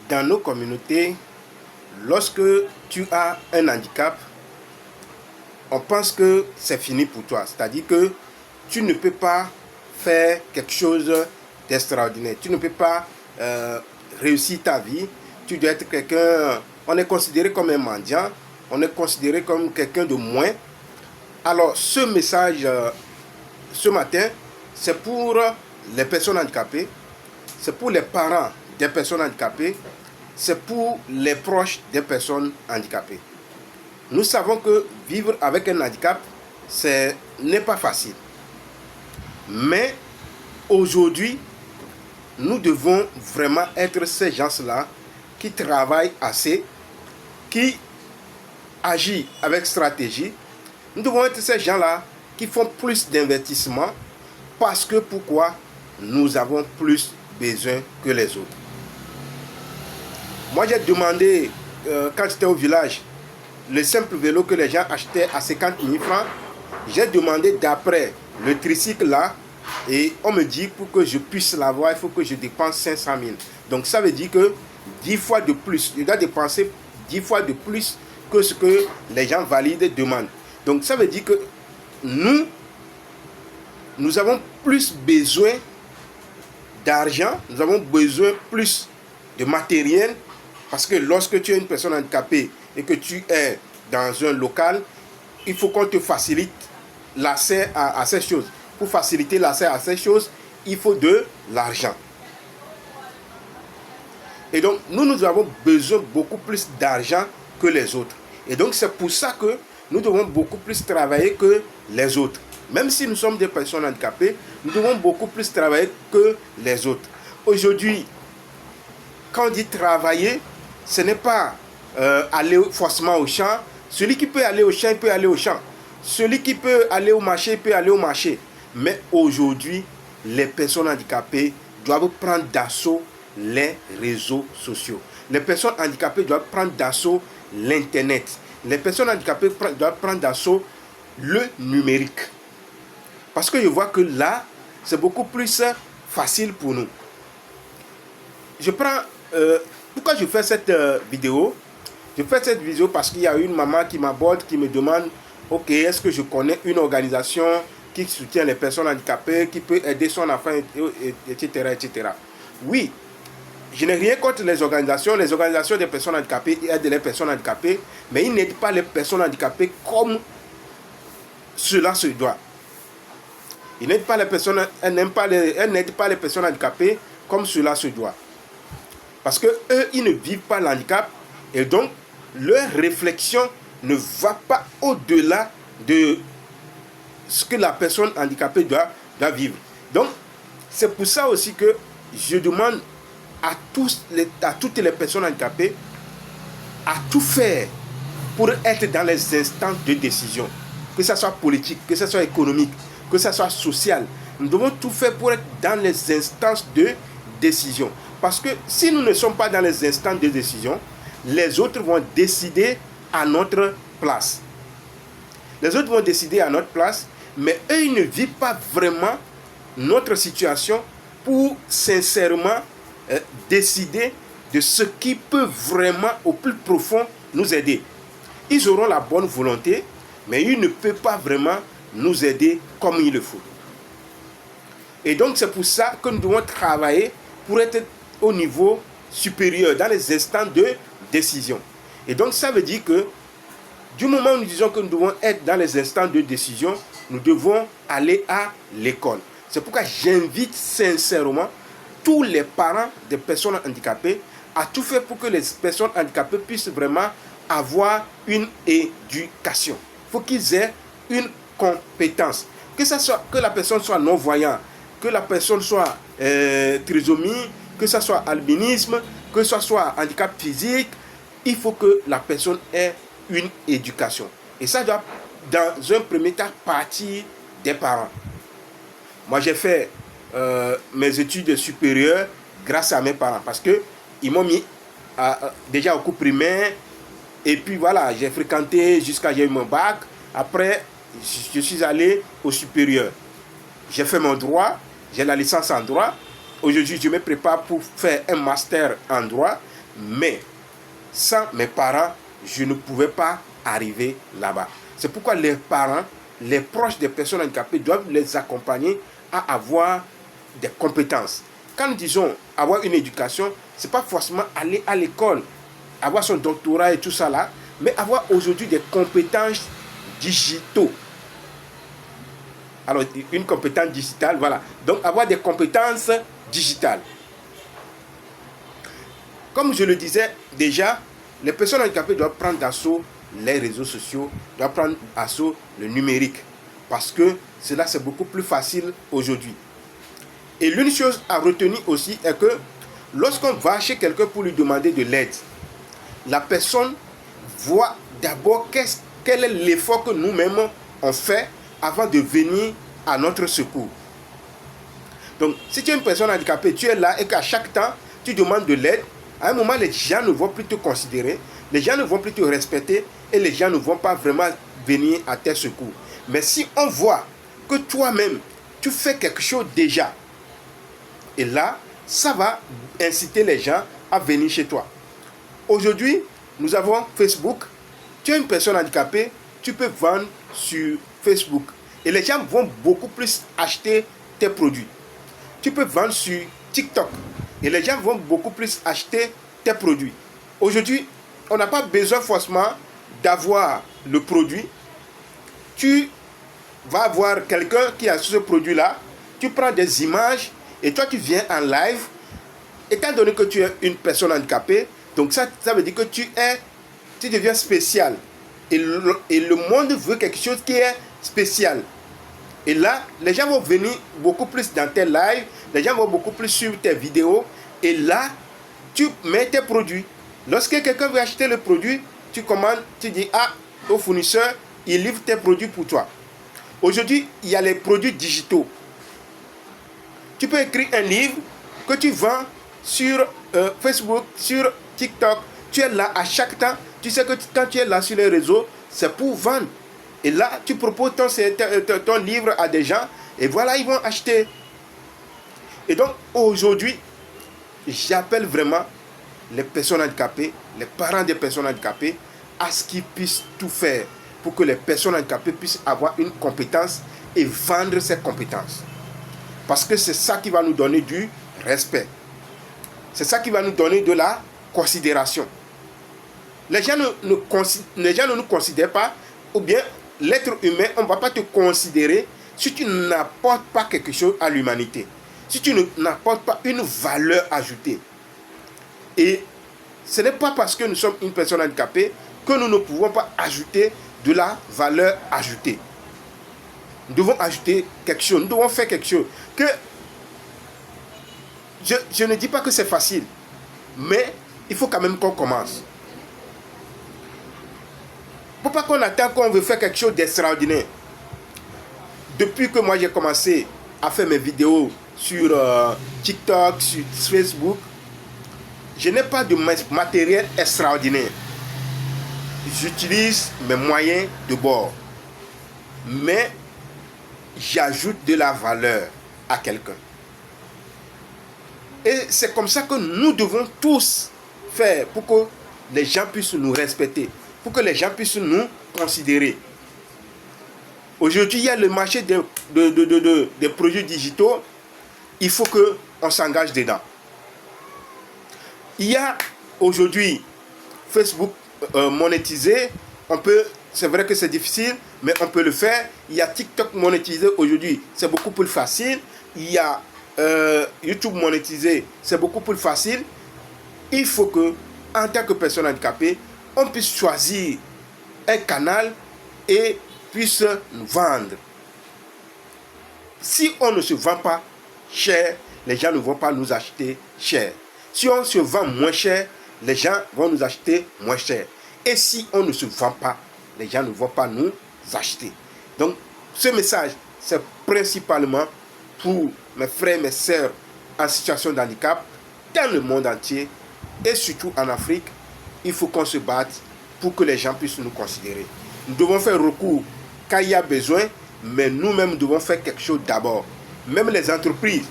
dans nos communautés, lorsque tu as un handicap, on pense que c'est fini pour toi. C'est-à-dire que tu ne peux pas faire quelque chose d'extraordinaire. Tu ne peux pas réussir ta vie. Tu dois être quelqu'un... On est considéré comme un mendiant. On est considéré comme quelqu'un de moins. Alors, ce message, ce matin, c'est pour les personnes handicapées. C'est pour les parents des personnes handicapées. C'est pour les proches des personnes handicapées. Nous savons que vivre avec un handicap, n'est pas facile. Mais aujourd'hui, nous devons vraiment être ces gens-là qui travaillent assez, qui agissent avec stratégie. Nous devons être ces gens-là qui font plus d'investissement parce que pourquoi nous avons plus besoin que les autres. Moi, j'ai demandé, quand j'étais au village, le simple vélo que les gens achetaient à 50 000 francs, j'ai demandé d'après le tricycle là, et on me dit pour que je puisse l'avoir, il faut que je dépense 500 000. Donc ça veut dire que 10 fois de plus, je dois dépenser 10 fois de plus que ce que les gens valident demandent. Donc ça veut dire que nous avons plus besoin d'argent, nous avons besoin plus de matériel, parce que lorsque tu es une personne handicapée et que tu es dans un local, il faut qu'on te facilite l'accès à ces choses. Pour faciliter l'accès à ces choses, il faut de l'argent. Et donc, nous avons besoin beaucoup plus d'argent que les autres. Et donc, c'est pour ça que nous devons beaucoup plus travailler que les autres. Même si nous sommes des personnes handicapées, nous devons beaucoup plus travailler que les autres. Aujourd'hui, quand on dit travailler, ce n'est pas aller forcément au champ. Celui qui peut aller au champ, il peut aller au champ. Celui qui peut aller au marché, il peut aller au marché. Mais aujourd'hui, les personnes handicapées doivent prendre d'assaut les réseaux sociaux. Les personnes handicapées doivent prendre d'assaut l'Internet. Les personnes handicapées doivent prendre d'assaut le numérique. Parce que je vois que là, c'est beaucoup plus facile pour nous. Je prends... pourquoi je fais cette vidéo? Je fais cette vidéo parce qu'il y a une maman qui m'aborde, qui me demande, ok, est-ce que je connais une organisation qui soutient les personnes handicapées, qui peut aider son enfant, etc., etc. Oui, je n'ai rien contre les organisations des personnes handicapées aident les personnes handicapées, mais ils n'aident pas les personnes handicapées comme cela se doit. Ils n'aident pas les personnes, elles n'aident pas les personnes handicapées comme cela se doit. Parce que eux, ils ne vivent pas l'handicap et donc leur réflexion ne va pas au-delà de ce que la personne handicapée doit vivre. Donc, c'est pour ça aussi que je demande à toutes les personnes handicapées à tout faire pour être dans les instances de décision. Que ce soit politique, que ce soit économique, que ce soit social. Nous devons tout faire pour être dans les instances de décision. Parce que si nous ne sommes pas dans les instances de décision, les autres vont décider à notre place. Les autres vont décider à notre place, mais eux, ils ne vivent pas vraiment notre situation pour sincèrement décider de ce qui peut vraiment au plus profond nous aider. Ils auront la bonne volonté, mais ils ne peuvent pas vraiment nous aider comme il le faut. Et donc c'est pour ça que nous devons travailler pour être au niveau supérieur, dans les instants de décision. Et donc ça veut dire que du moment où nous disons que nous devons être dans les instants de décision, nous devons aller à l'école. C'est pourquoi j'invite sincèrement tous les parents des personnes handicapées à tout faire pour que les personnes handicapées puissent vraiment avoir une éducation. Il faut qu'ils aient une compétence. Que la personne soit non-voyant, que la personne soit trisomie, que ce soit albinisme, que ce soit handicap physique, il faut que la personne ait une éducation. Et ça doit, dans un premier temps, partir des parents. Moi, j'ai fait mes études supérieures grâce à mes parents parce qu'ils m'ont mis déjà au cours primaire et puis voilà, j'ai fréquenté jusqu'à j'ai eu mon bac. Après, je suis allé au supérieur. J'ai fait mon droit, j'ai la licence en droit. Aujourd'hui, je me prépare pour faire un master en droit. Mais sans mes parents, je ne pouvais pas arriver là-bas. C'est pourquoi les parents, les proches des personnes handicapées doivent les accompagner à avoir des compétences. Quand nous disons avoir une éducation, ce n'est pas forcément aller à l'école, avoir son doctorat et tout ça là, mais avoir aujourd'hui des compétences digitaux. Alors, une compétence digitale, voilà. Donc, avoir des compétences digitales. Comme je le disais déjà, les personnes handicapées doivent prendre d'assaut les réseaux sociaux, doivent prendre d'assaut le numérique. Parce que cela, c'est beaucoup plus facile aujourd'hui. Et l'une chose à retenir aussi est que lorsqu'on va chez quelqu'un pour lui demander de l'aide, la personne voit d'abord quel est l'effort que nous-mêmes on fait avant de venir à notre secours. Donc, si tu es une personne handicapée, tu es là et qu'à chaque temps, tu demandes de l'aide, à un moment, les gens ne vont plus te considérer, les gens ne vont plus te respecter et les gens ne vont pas vraiment venir à tes secours. Mais si on voit que toi-même, tu fais quelque chose déjà, et là, ça va inciter les gens à venir chez toi. Aujourd'hui, nous avons Facebook. Tu es une personne handicapée, tu peux vendre sur Facebook. Et les gens vont beaucoup plus acheter tes produits. Tu peux vendre sur TikTok. Et les gens vont beaucoup plus acheter tes produits. Aujourd'hui, on n'a pas besoin forcément d'avoir le produit. Tu vas avoir quelqu'un qui a ce produit-là. Tu prends des images et toi, tu viens en live. Étant donné que tu es une personne handicapée, donc ça veut dire que tu deviens spécial. Et le monde veut quelque chose qui est spécial. Et là, les gens vont venir beaucoup plus dans tes lives, les gens vont beaucoup plus suivre tes vidéos. Et là, tu mets tes produits. Lorsque quelqu'un veut acheter le produit, tu commandes, tu dis au fournisseur, il livre tes produits pour toi. Aujourd'hui, il y a les produits digitaux. Tu peux écrire un livre que tu vends sur Facebook, sur TikTok. Tu es là à chaque temps. Tu sais que quand tu es là sur les réseaux, c'est pour vendre. Et là, tu proposes ton livre à des gens. Et voilà, ils vont acheter. Et donc, aujourd'hui, j'appelle vraiment les personnes handicapées, les parents des personnes handicapées, à ce qu'ils puissent tout faire pour que les personnes handicapées puissent avoir une compétence et vendre ces compétences. Parce que c'est ça qui va nous donner du respect. C'est ça qui va nous donner de la considération. Les gens ne nous considèrent pas, ou bien l'être humain, on ne va pas te considérer si tu n'apportes pas quelque chose à l'humanité. Si tu n'apportes pas une valeur ajoutée. Et ce n'est pas parce que nous sommes une personne handicapée que nous ne pouvons pas ajouter de la valeur ajoutée. Nous devons ajouter quelque chose, nous devons faire quelque chose. Que je ne dis pas que c'est facile, mais il faut quand même qu'on commence. Il ne faut pas qu'on attend qu'on veut faire quelque chose d'extraordinaire. Depuis que moi j'ai commencé à faire mes vidéos sur TikTok, sur Facebook, je n'ai pas de matériel extraordinaire. J'utilise mes moyens de bord. Mais j'ajoute de la valeur à quelqu'un. Et c'est comme ça que nous devons tous faire pour que les gens puissent nous respecter, pour que les gens puissent nous considérer. Aujourd'hui, il y a le marché des produits digitaux. Il faut qu'on s'engage dedans. Il y a aujourd'hui Facebook monétisé. C'est vrai que c'est difficile, mais on peut le faire. Il y a TikTok monétisé aujourd'hui, c'est beaucoup plus facile. Il y a YouTube monétisé, c'est beaucoup plus facile. Il faut que, en tant que personne handicapée, on puisse choisir un canal et puisse nous vendre. Si on ne se vend pas cher, les gens ne vont pas nous acheter cher. Si on se vend moins cher, les gens vont nous acheter moins cher. Et si on ne se vend pas, les gens ne vont pas nous acheter. Donc, ce message, c'est principalement pour mes frères et mes sœurs en situation de handicap dans le monde entier et surtout en Afrique. Il faut qu'on se batte pour que les gens puissent nous considérer. Nous devons faire recours quand il y a besoin, mais nous-mêmes devons faire quelque chose d'abord. Même les entreprises,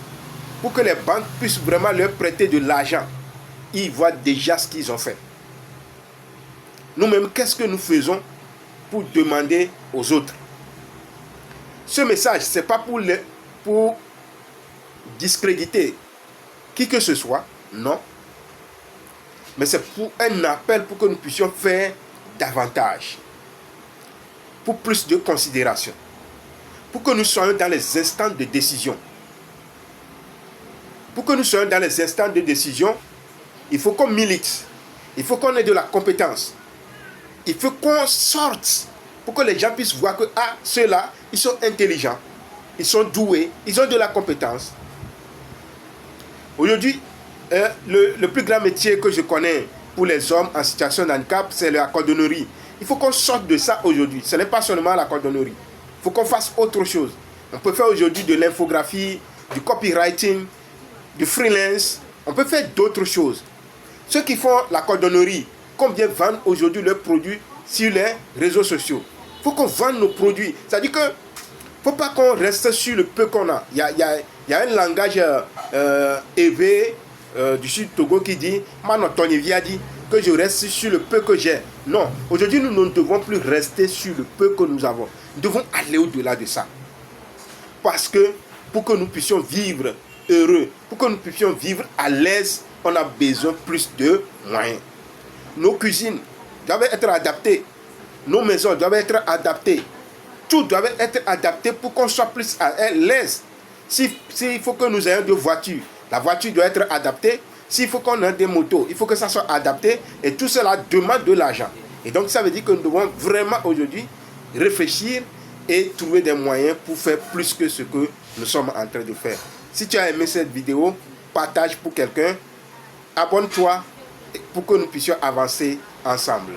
pour que les banques puissent vraiment leur prêter de l'argent. ils voient déjà ce qu'ils ont fait. Nous-mêmes, qu'est-ce que nous faisons pour demander aux autres? Ce message, ce n'est pas pour discréditer qui que ce soit, non. Mais c'est pour un appel pour que nous puissions faire davantage, pour plus de considération, pour que nous soyons dans les instants de décision. Pour que nous soyons dans les instants de décision, il faut qu'on milite, il faut qu'on ait de la compétence, il faut qu'on sorte pour que les gens puissent voir que ceux-là, ils sont intelligents, ils sont doués, ils ont de la compétence. Aujourd'hui, le plus grand métier que je connais pour les hommes en situation de handicap, c'est la cordonnerie. Il faut qu'on sorte de ça aujourd'hui. Ce n'est pas seulement la cordonnerie. Il faut qu'on fasse autre chose. On peut faire aujourd'hui de l'infographie, du copywriting, du freelance. On peut faire d'autres choses. Ceux qui font la cordonnerie, combien vendent aujourd'hui leurs produits sur les réseaux sociaux? Il faut qu'on vende nos produits. C'est-à-dire que il ne faut pas qu'on reste sur le peu qu'on a. Il y a un langage élevé du sud Togo qui dit Manotonivia dit que je reste sur le peu que j'ai. Non, aujourd'hui nous ne devons plus rester sur le peu que nous avons. Nous devons aller au-delà de ça. Parce que pour que nous puissions vivre heureux, pour que nous puissions vivre à l'aise, on a besoin plus de moyens. Nos cuisines doivent être adaptées. Nos maisons doivent être adaptées. Tout doit être adapté pour qu'on soit plus à l'aise. S'il faut que nous ayons des voitures, la voiture doit être adaptée. S'il faut qu'on ait des motos, il faut que ça soit adapté. Et tout cela demande de l'argent. Et donc ça veut dire que nous devons vraiment aujourd'hui réfléchir et trouver des moyens pour faire plus que ce que nous sommes en train de faire. Si tu as aimé cette vidéo, partage pour quelqu'un. Abonne-toi pour que nous puissions avancer ensemble.